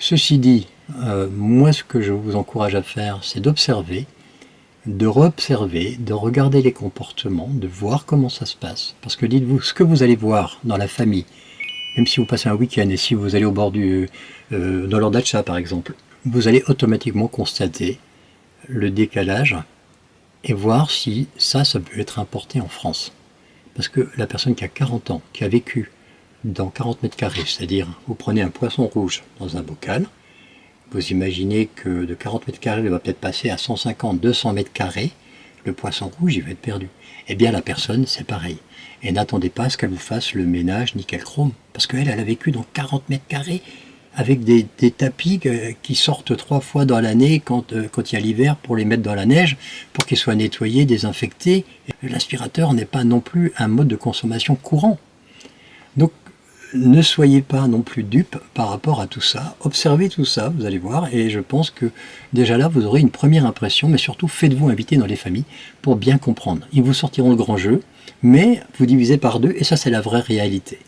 Ceci dit, moi ce que je vous encourage à faire, c'est d'observer, de re-observer, de regarder les comportements, de voir comment ça se passe. Parce que dites-vous, ce que vous allez voir dans la famille, même si vous passez un week-end et si vous allez au bord dans leur datcha par exemple, vous allez automatiquement constater le décalage et voir si ça peut être importé en France. Parce que la personne qui a 40 ans, qui a vécu dans 40 mètres carrés, c'est-à-dire vous prenez un poisson rouge dans un bocal, vous imaginez que de 40 mètres carrés, il va peut-être passer à 150, 200 mètres carrés, le poisson rouge, il va être perdu. Eh bien, la personne, c'est pareil. Et n'attendez pas à ce qu'elle vous fasse le ménage nickel chrome, parce qu'elle, elle a vécu dans 40 mètres carrés, avec des tapis qui sortent 3 fois dans l'année quand il y a l'hiver pour les mettre dans la neige, pour qu'ils soient nettoyés, désinfectés. L'aspirateur n'est pas non plus un mode de consommation courant. Donc, ne soyez pas non plus dupes par rapport à tout ça. Observez tout ça, vous allez voir, et je pense que déjà là, vous aurez une première impression, mais surtout, faites-vous inviter dans les familles pour bien comprendre. Ils vous sortiront le grand jeu, mais vous divisez par deux, et ça, c'est la vraie réalité.